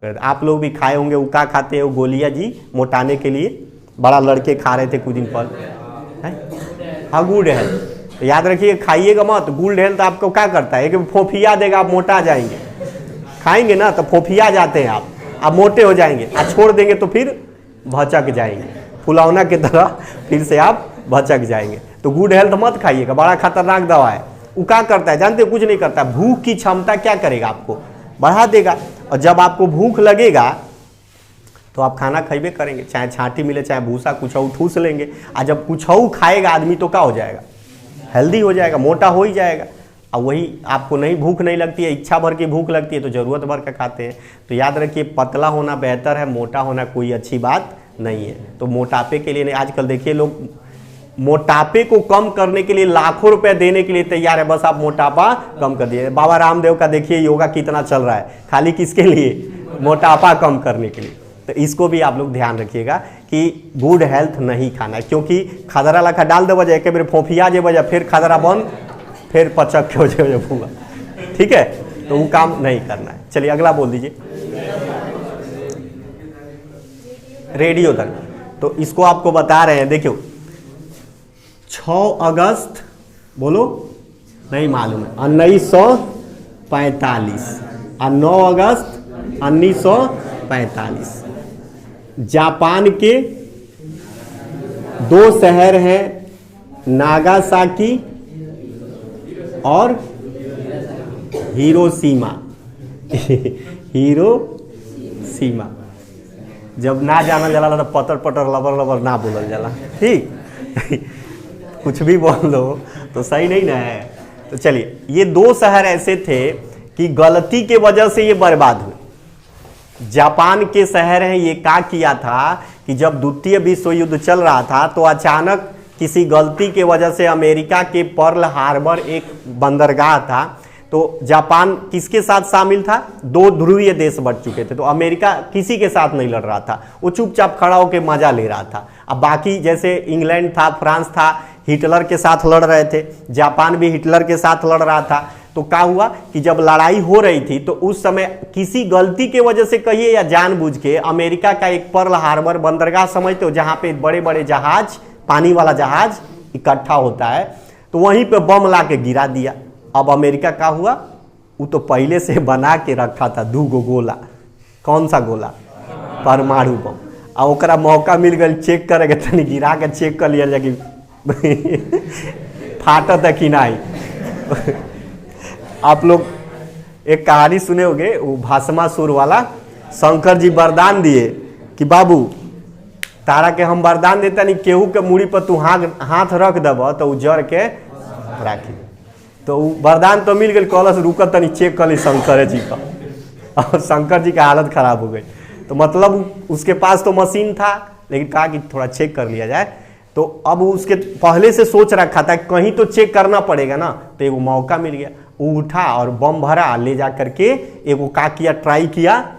आप लोग भी खाए होंगे, उका खाते हो गोलियां जी मोटाने के लिए, बड़ा लड़के खा रहे थे कुछ दिन पहले। हाँ गुड हेल्थ, तो याद रखिए खाइएगा मत। गुड हेल्थ आपको क्या करता है, एक फोफिया देगा, आप मोटा जाएंगे। खाएंगे ना तो फोफिया जाते हैं आप मोटे हो जाएंगे, छोड़ देंगे तो फिर भचक जाएंगे, फुलौना की तरह फिर से आप भचक जाएंगे। तो गुड हेल्थ मत खाइएगा, बड़ा खतरनाक दवा है। वो क्या करता है जानते, कुछ नहीं करता। भूख की क्षमता क्या करेगा, आपको बढ़ा देगा। और जब आपको भूख लगेगा तो आप खाना खाइबे करेंगे, चाहे छांटी मिले चाहे भूसा, कुछ ठूस लेंगे। और जब कुछ खाएगा आदमी तो क्या हो जाएगा, हेल्दी हो जाएगा, मोटा हो ही जाएगा। और वही आपको नहीं भूख नहीं लगती है, इच्छा भर की भूख लगती है तो ज़रूरत भर का खाते हैं। तो याद रखिए पतला होना बेहतर है, मोटा होना कोई अच्छी बात नहीं है। तो मोटापे के लिए नहीं, आजकल देखिए लोग मोटापे को कम करने के लिए लाखों रुपए देने के लिए तैयार है, बस आप मोटापा कम कर दिए। बाबा रामदेव का देखिए योगा कितना चल रहा है, खाली किसके लिए, मोटापा कम करने के लिए। तो इसको भी आप लोग ध्यान रखिएगा कि गुड हेल्थ नहीं खाना है, क्योंकि खदरा लखा डाल दे वजह एक बार फोफिया जे वजह फिर खदरा बंद, फिर पचक के वजह भूगा, ठीक है। तो वो काम नहीं करना है। चलिए अगला बोल दीजिए, रेडियोधर्मी। तो इसको आपको बता रहे हैं, देखियो 6 अगस्त बोलो, नहीं मालूम है, 1945 और 9 अगस्त 1945 जापान के 2 शहर हैं, नागासाकी और हिरोशिमा। हिरोशिमा जब ना जानल जाला तो पटर पटर लबर लबर ना बोलल जाला, ठीक। कुछ भी बोल दो तो सही नहीं ना है। तो चलिए ये 2 शहर ऐसे थे कि गलती के वजह से ये बर्बाद हुए। जापान के शहर हैं, ये क्या किया था कि जब द्वितीय विश्व युद्ध चल रहा था तो अचानक किसी गलती के वजह से अमेरिका के पर्ल हार्बर एक बंदरगाह था, तो जापान किसके साथ शामिल था, 2 ध्रुवीय देश बढ़ चुके थे। तो अमेरिका किसी के साथ नहीं लड़ रहा था, वो चुपचाप खड़ा होकर मजा ले रहा था। अब बाकी जैसे इंग्लैंड था, फ्रांस था, हिटलर के साथ लड़ रहे थे, जापान भी हिटलर के साथ लड़ रहा था। तो क्या हुआ कि जब लड़ाई हो रही थी तो उस समय किसी गलती के वजह से कहिए या जानबूझ के अमेरिका का एक पर्ल हार्बर बंदरगाह समझते हो, जहां पे बड़े बड़े जहाज, पानी वाला जहाज इकट्ठा होता है, तो वहीं पे बम ला के गिरा दिया। अब अमेरिका का हुआ, वो तो पहले से बना के रखा था 2 गोला। कौन सा गोला, परमाणु बम। और ओकरा मौका मिल गया चेक करेगा, तनी गिरा के चेक कर लिया जाए कि फाटत है कि नहीं। आप लोग एक कहानी सुने होंगे, वो भाषमासुर वाला। शंकर जी वरदान दिए कि बाबू तारा के हम वरदान देता नहीं, केहू के मुड़ी पर तू हाथ रख दब तो जड़ के राखी। तो वरदान तो मिल गई, कॉलस रुक तनी चेक कर ली शंकर जी का, और शंकर जी का हालत खराब हो गई। तो मतलब उसके पास तो मशीन था, लेकिन कहा कि थोड़ा चेक कर लिया जाए। तो अब उसके पहले से सोच रखा था कहीं तो चेक करना पड़ेगा ना, तो एगो मौका मिल गया। वो उठा और बम भरा, ले जा करके एगो का किया, ट्राई किया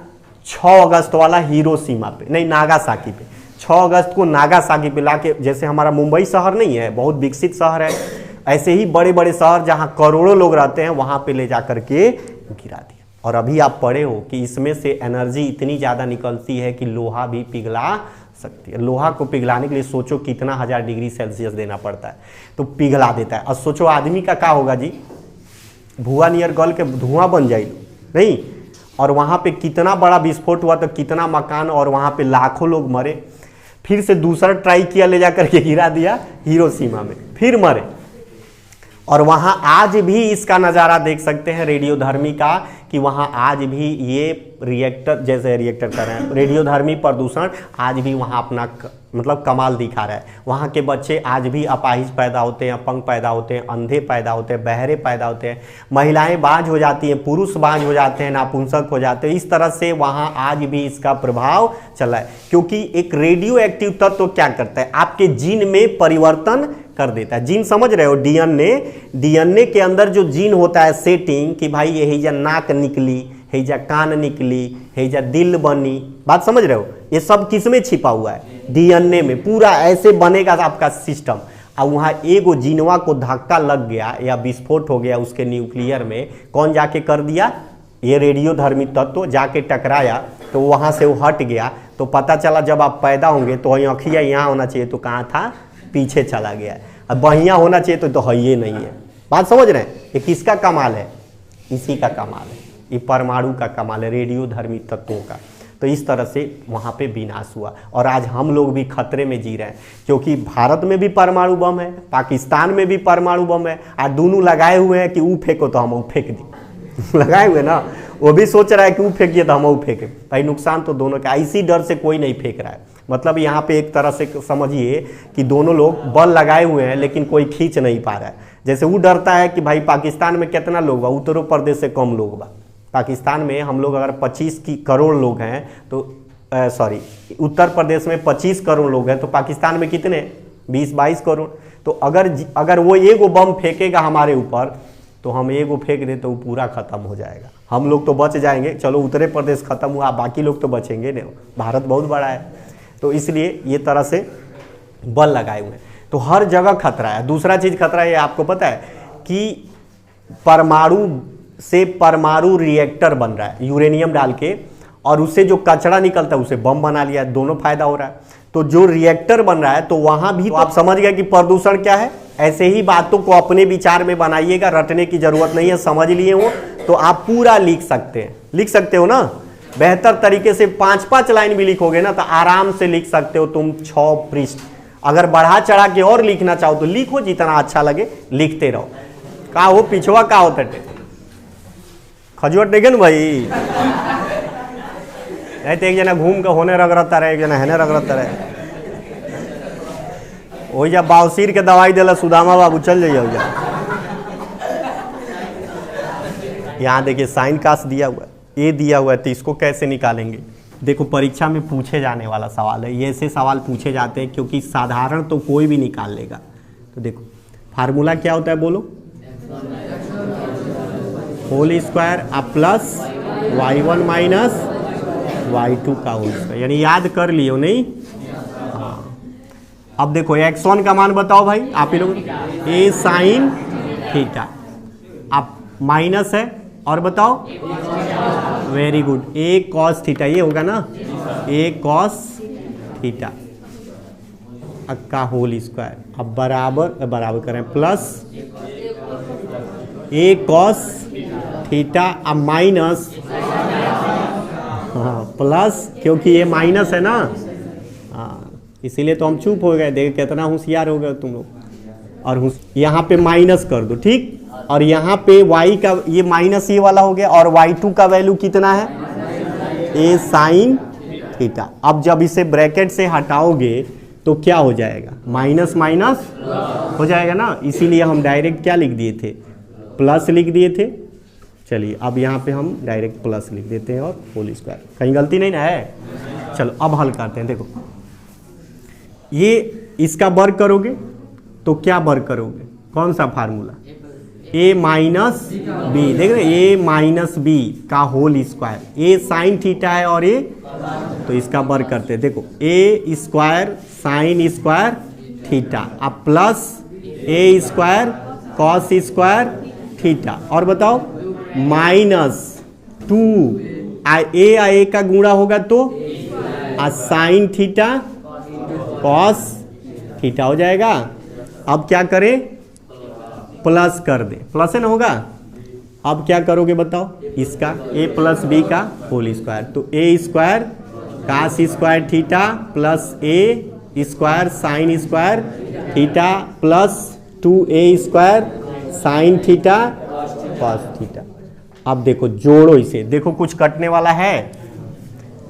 6 अगस्त वाला हिरोशिमा पे, नहीं नागासाकी पे, 6 अगस्त को नागासाकी पे लाके, जैसे हमारा मुंबई शहर नहीं है, बहुत विकसित शहर है, ऐसे ही बड़े बड़े शहर जहां करोड़ों लोग रहते हैं वहां पे ले जा करके गिरा दिया। और अभी आप पढ़े हो कि इसमें से एनर्जी इतनी ज़्यादा निकलती है कि लोहा भी पिघला सकती है। लोहा को पिघलाने के लिए सोचो कितना 1000 डिग्री सेल्सियस देना पड़ता है, तो पिघला देता है। और सोचो आदमी का क्या होगा जी, भुआ नियर गल के धुआं बन जाए नहीं, और वहाँ पे कितना बड़ा विस्फोट हुआ, तो कितना मकान और वहाँ पे लाखों लोग मरे। फिर से दूसरा ट्राई किया, ले जाकर के गिरा दिया हिरोशिमा में, फिर मरे। और वहाँ आज भी इसका नज़ारा देख सकते हैं रेडियोधर्मी का, कि वहाँ आज भी ये रिएक्टर, जैसे रिएक्टर कर रहे हैं, रेडियोधर्मी प्रदूषण आज भी वहाँ अपना मतलब कमाल दिखा रहा है। वहाँ के बच्चे आज भी अपाहिज पैदा होते हैं, अपंग पैदा होते हैं, अंधे पैदा होते हैं, बहरे पैदा होते हैं, महिलाएं बांझ हो जाती हैं, पुरुष बांझ हो जाते हैं, नापुंसक हो जाते हैं। इस तरह से वहाँ आज भी इसका प्रभाव चला है, क्योंकि एक रेडियो एक्टिव तत्व तो क्या करता है, आपके जीन में परिवर्तन कर देता है। जीन समझ रहे हो, डीएनए के अंदर जो जीन होता है सेटिंग, कि भाई यही जा नाक निकली, हैजा कान निकली, हैजा दिल बनी, बात समझ रहे हो, ये सब किस में छिपा हुआ है, डीएनए में। पूरा ऐसे बनेगा आपका सिस्टम। और वहाँ एगो जीनवा को धक्का लग गया या विस्फोट हो गया उसके न्यूक्लियर में, कौन जाके कर दिया, ये रेडियोधर्मी तत्व जाके टकराया तो वहाँ से वो हट गया, तो पता चला जब आप पैदा होंगे तो आँखिया यहाँ होना चाहिए, तो कहाँ था, पीछे चला गया। अब बहियाँ होना चाहिए तो है ये नहीं है। बात समझ रहे हैं? ये किसका कमाल है? इसी का कमाल है, ये परमाणु का कमाल है, रेडियोधर्मी तत्वों का। तो इस तरह से वहाँ पे विनाश हुआ और आज हम लोग भी खतरे में जी रहे हैं, क्योंकि भारत में भी परमाणु बम है, पाकिस्तान में भी परमाणु बम है, और दोनों लगाए हुए हैं कि वो फेंको तो हम वो फेंक दी लगाए हुए ना, वो भी सोच रहा है कि वो फेंकिए तो हम वो फेंके। भाई नुकसान तो दोनों का, इसी डर से कोई नहीं फेंक रहा है। मतलब यहाँ पे एक तरह से समझिए कि दोनों लोग बल लगाए हुए हैं लेकिन कोई खींच नहीं पा रहा है। जैसे वो डरता है कि भाई पाकिस्तान में कितना लोग बा, उत्तर प्रदेश से कम लोग बा। पाकिस्तान में हम लोग अगर 25 करोड़ लोग हैं तो उत्तर प्रदेश में 25 करोड़ लोग हैं, तो पाकिस्तान में कितने, 20-22 करोड़। तो अगर वो एगो बम फेंकेगा हमारे ऊपर तो हम एगो फेंक दे तो वो पूरा खत्म हो जाएगा, हम लोग तो बच जाएंगे। चलो उत्तर प्रदेश खत्म हुआ, बाकी लोग तो बचेंगे नहीं, भारत बहुत बड़ा है। तो इसलिए ये तरह से बल लगाए हुए हैं, तो हर जगह खतरा है। दूसरा चीज़ खतरा है, आपको पता है कि परमाणु से परमाणु रिएक्टर बन रहा है यूरेनियम डाल के, और उससे जो कचरा निकलता है उसे बम बना लिया, दोनों फायदा हो रहा है। तो जो रिएक्टर बन रहा है तो वहाँ भी तो आप समझ गए कि प्रदूषण क्या है। ऐसे ही बातों को अपने विचार में बनाइएगा, रटने की जरूरत नहीं है, समझ लिए हो तो आप पूरा लिख सकते हैं, लिख सकते हो ना बेहतर तरीके से। 5-5 लाइन भी लिखोगे ना तो आराम से लिख सकते हो तुम 6 पृष्ठ। अगर बढ़ा चढ़ा के और लिखना चाहो तो लिखो, जितना अच्छा लगे लिखते रहो। का हो पिछवा का होता है खजुआ टेकन भाई, नहीं तो एक जना घूम के होने रगड़ता रहे, एक जना हेने रगड़ता रहे। वही जब बावसीर के दवाई देला सुदामा बाबू चल जाइए। यहाँ देखिए साइन कास्ट दिया हुआ है, ये दिया हुआ है, तो इसको कैसे निकालेंगे? देखो परीक्षा में पूछे जाने वाला सवाल है, ये ऐसे सवाल पूछे जाते हैं क्योंकि साधारण तो कोई भी निकाल लेगा। तो देखो फार्मूला क्या होता है बोलो, होल स्क्वायर अब प्लस y1 माइनस y2 का होल स्क्वायर, यानी याद कर लियो नहीं। हाँ अब देखो x1 का मान बताओ भाई आप ही लोग, a साइन थीटा, अब माइनस है और बताओ, very good, a cos theta, ये होगा ना a कॉस थीटा का होल स्क्वायर, अब बराबर करें प्लस a कॉस थीटा अब माइनस, हाँ प्लस, क्योंकि ये माइनस है ना, हाँ इसीलिए तो हम चुप हो गए। देखो कितना होशियार हो गए तुम लोग। और यहाँ पे माइनस कर दो, ठीक, और यहाँ पे y का ये माइनस ये वाला हो गया, और y2 का वैल्यू कितना है, a साइन थीटा। अब जब इसे ब्रैकेट से हटाओगे तो क्या हो जाएगा, माइनस माइनस हो जाएगा ना, इसीलिए हम डायरेक्ट क्या लिख दिए थे, प्लस लिख दिए थे। चलिए अब यहाँ पे हम डायरेक्ट प्लस लिख देते हैं और होल स्क्वायर, कहीं गलती नहीं ना है। चलो अब हल करते हैं। देखो ये इसका वर्ग करोगे तो क्या वर्ग करोगे, कौन सा फार्मूला, a माइनस बी, देख रहे a माइनस बी का whole square, a sine theta है और a, तो इसका वर्ग करते हैं। देखो a square sine square theta अब plus a square cos square theta, और बताओ माइनस 2 a का गुणा होगा तो साइन थीटा कॉस थीटा हो जाएगा। अब क्या करें, प्लस कर दे, प्लस है ना होगा। अब क्या करोगे बताओ, इसका a प्लस बी का होल स्क्वायर, तो a square cos square theta plus a square sine square theta plus 2a square sine theta cos theta. अब देखो जोड़ो इसे, देखो कुछ कटने वाला है,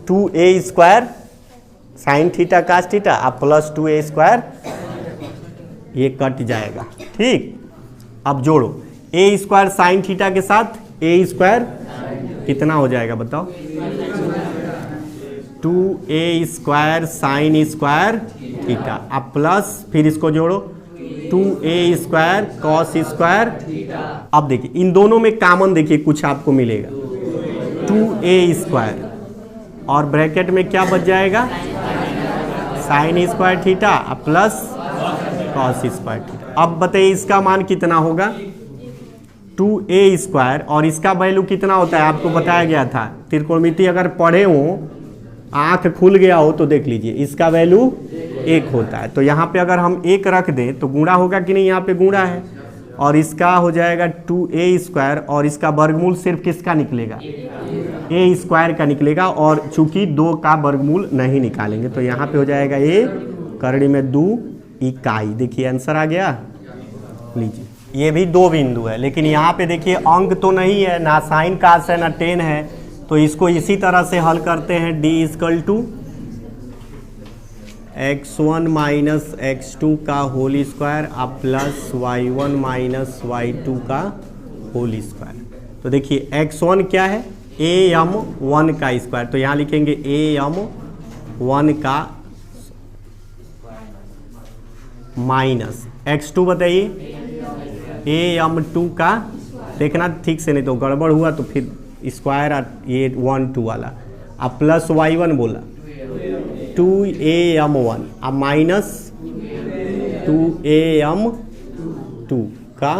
2a square sine theta cos theta अब प्लस 2a स्क्वायर, ये कट जाएगा, ठीक। अब जोड़ो a स्क्वायर साइन थीटा के साथ a स्क्वायर कितना हो जाएगा बताओ, 2a square sine square theta अब प्लस, फिर इसको जोड़ो 2a स्क्वायर कॉस स्क्वायर। अब देखिए इन दोनों में कॉमन देखिए कुछ आपको मिलेगा, 2a स्क्वायर और ब्रैकेट में क्या बच जाएगा, sign square theta plus cos square theta. अब बताइए इसका मान कितना होगा, 2a² और इसका वैल्यू कितना होता है आपको बताया गया था। त्रिकोणमिति अगर पढ़े हो, आंख खुल गया हो तो देख लीजिए, इसका वैल्यू 1 होता है। तो यहाँ पे अगर हम 1 रख दें तो गुणा होगा कि नहीं, यहाँ पे गुणा है, और इसका हो जाएगा 2a² और इसका वर्गमूल सिर्फ किसका निकलेगा, a² का निकलेगा, और चूंकि 2 का वर्गमूल नहीं निकालेंगे तो यहाँ पे हो जाएगा a करड़ी में 2 इकाई। देखिए आंसर आ गया। लीजिए ये भी 2 बिंदु है, लेकिन यहाँ पे देखिए अंक तो नहीं है, ना साइन कास है ना टेन है, तो इसको इसी तरह से हल करते हैं। d = x1 माइनस x2 का होल स्क्वायर अब प्लस y1 माइनस y2 का होल स्क्वायर। तो देखिए x1 क्या है, am1 का स्क्वायर, तो यहाँ लिखेंगे am1 का माइनस x2 बताइए am2 का, देखना ठीक से नहीं तो गड़बड़ हुआ तो फिर स्क्वायर ये 1 2 वाला, अब प्लस y1 बोला 2am1 अब माइनस 2am2 का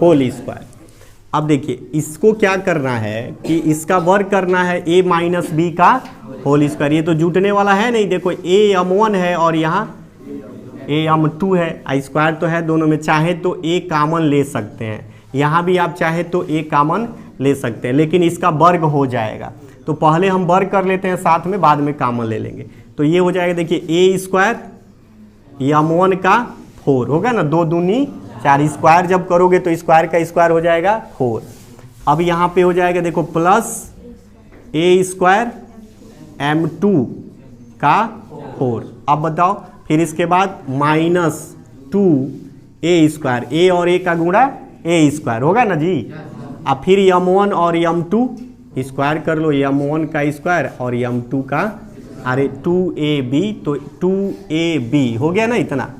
होल स्क्वायर। अब देखिए इसको क्या करना है कि इसका वर्ग करना है a माइनस b का होल स्क्वायर। ये तो जुटने वाला है नहीं, देखो am1 है और यहाँ am2 है, स्क्वायर तो है दोनों में, चाहे तो a कॉमन ले सकते हैं, यहाँ भी आप चाहे तो a कॉमन ले सकते हैं, लेकिन इसका वर्ग हो जाएगा। तो पहले हम वर्ग कर लेते हैं साथ में, बाद में कॉमन ले लेंगे। तो ये हो जाएगा देखिए a² am1 का 4 होगा ना, 2 दूनी 4, स्क्वायर जब करोगे तो स्क्वायर का स्क्वायर हो जाएगा 4। अब यहाँ पे हो जाएगा देखो प्लस a² m2 का 4। अब बताओ फिर इसके बाद माइनस 2a², a और a का गुणा a² होगा ना जी। अब फिर m1 और m2 स्क्वायर कर लो, m1 का स्क्वायर और m2 का, अरे 2ab, तो 2ab हो गया ना इतना।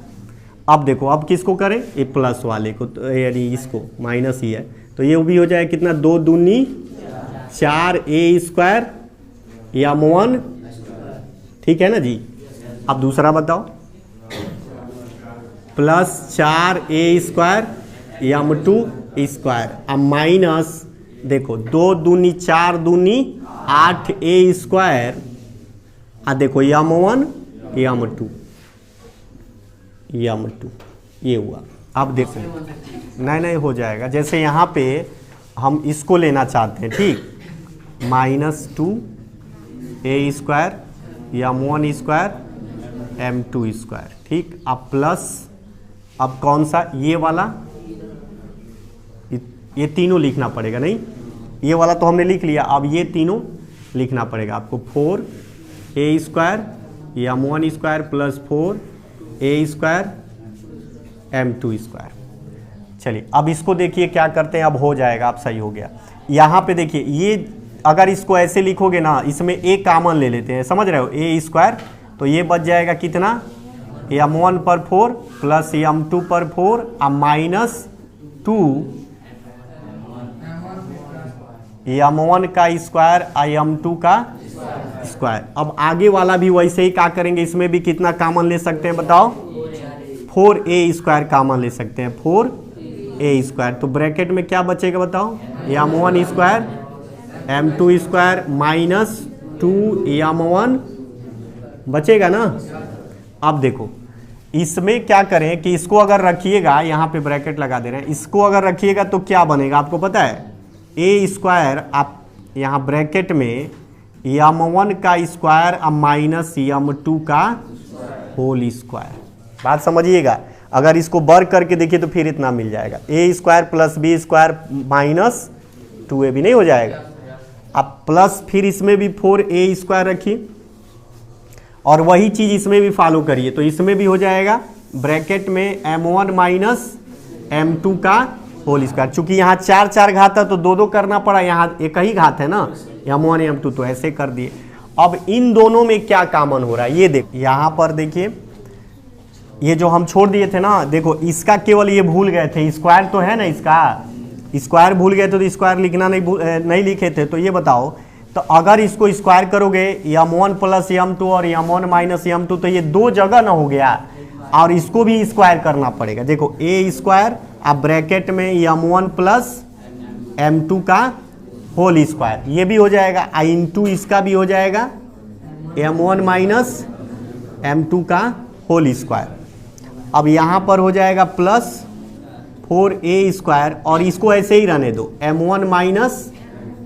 अब देखो अब किसको करें, ये प्लस वाले को, तो यानी इसको माइनस ही है, तो ये भी हो जाए कितना, 2 दूनी 4 a² m1, ठीक है ना जी। अब दूसरा बताओ, प्लस 4 a² m2 स्क्वायर, अब माइनस देखो 2 दूनी 4 दूनी 8 a², देखो m1 m2 ये हुआ। अब देखो नहीं हो जाएगा, जैसे यहाँ पे हम इसको लेना चाहते हैं, ठीक, minus 2a² m1 square m2 square, ठीक। अब प्लस, अब कौन सा, ये वाला, ये तीनों लिखना पड़ेगा, नहीं ये वाला तो हमने लिख लिया, अब ये तीनों लिखना पड़ेगा आपको, 4a² m1 square plus 4a² m2 square. चलिए अब इसको देखिए क्या करते हैं, अब हो जाएगा, अब सही हो गया। यहाँ पे देखिए ये अगर इसको ऐसे लिखोगे ना, इसमें a कॉमन ले लेते हैं, समझ रहे हो, a², तो ये बच जाएगा कितना, m1 पर 4 प्लस m2 पर 4 अब माइनस 2 m1 का स्क्वायर m2 का स्क्वायर। अब आगे वाला भी वैसे ही क्या करेंगे, इसमें भी कितना कॉमन ले सकते हैं बताओ, 4a² कॉमन ले सकते हैं, 4a²। तो ब्रैकेट में क्या बचेगा बताओ, m1 square m2 square minus 2m1 बचेगा ना। अब देखो इसमें क्या करें कि इसको अगर रखिएगा, यहाँ पे ब्रैकेट लगा दे रहे हैं, इसको अगर रखिएगा तो क्या बनेगा आपको पता है, a², आप यहाँ ब्रैकेट में m1 का स्क्वायर अब माइनस m2 का होल स्क्वायर। बात समझिएगा, अगर इसको वर्ग करके देखिए तो फिर इतना मिल जाएगा, a² plus b² minus 2ab नहीं हो जाएगा। अब प्लस फिर इसमें भी 4a² रखिए और वही चीज इसमें भी फॉलो करिए, तो इसमें भी हो जाएगा ब्रैकेट में m1 माइनस m2 का होल स्क्वायर। चूंकि यहाँ 4 4 घात है तो 2 2 करना पड़ा, यहाँ एक ही घात है ना, m1 m2, तो ऐसे कर दिए। अब इन दोनों में क्या कॉमन हो रहा है ये देखो, यहाँ पर देखिए ये जो हम छोड़ दिए थे ना, देखो इसका केवल ये भूल गए थे, स्क्वायर तो है ना, इसका स्क्वायर भूल गए थे तो स्क्वायर लिखना नहीं लिखे थे। तो ये बताओ, तो अगर इसको स्क्वायर करोगे m1 प्लस m2 और m1 माइनस m2, तो ये 2 जगह ना हो गया, और इसको भी स्क्वायर करना पड़ेगा। देखो a² अब ब्रैकेट में m1 प्लस m2 का होल स्क्वायर, ये भी हो जाएगा इंटू इसका भी हो जाएगा m1 माइनस m2 का होल स्क्वायर। अब यहाँ पर हो जाएगा प्लस 4a स्क्वायर और इसको ऐसे ही रहने दो m1 माइनस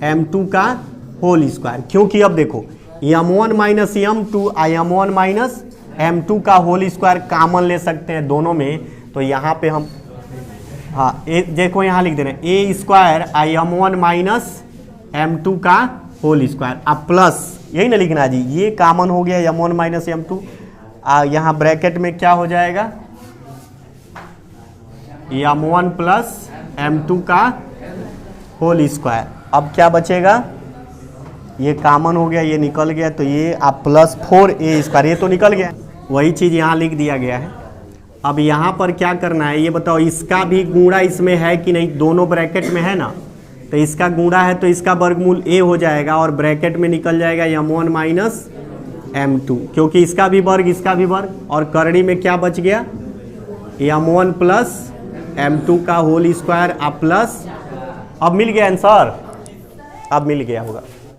m2 का होल स्क्वायर, क्योंकि अब देखो m1 minus m2 m1 minus m2 का होल स्क्वायर कॉमन ले सकते हैं दोनों में, तो यहाँ पे हम हाँ देखो यहाँ लिख दे रहे हैं a square m1 minus m2 का होल स्क्वायर, अब प्लस यही ना लिखना जी, ये कॉमन हो गया m1 माइनस m2, यहाँ ब्रैकेट में क्या हो जाएगा m1 प्लस m2 का होल स्क्वायर। अब क्या बचेगा, ये कॉमन हो गया, ये निकल गया, तो ये आप प्लस 4a स्क्वायर, ये तो निकल गया, वही चीज़ यहाँ लिख दिया गया है। अब यहाँ पर क्या करना है ये बताओ, इसका भी गुणा इसमें है कि नहीं, दोनों ब्रैकेट में है ना, तो इसका गुणा है तो इसका वर्गमूल a हो जाएगा और ब्रैकेट में निकल जाएगा m1 माइनस m2, क्योंकि इसका भी वर्ग इसका भी वर्ग, और करड़ी में क्या बच गया m1 प्लस m2 का होल स्क्वायर प्लस, अब मिल गया आंसर, अब मिल गया होगा।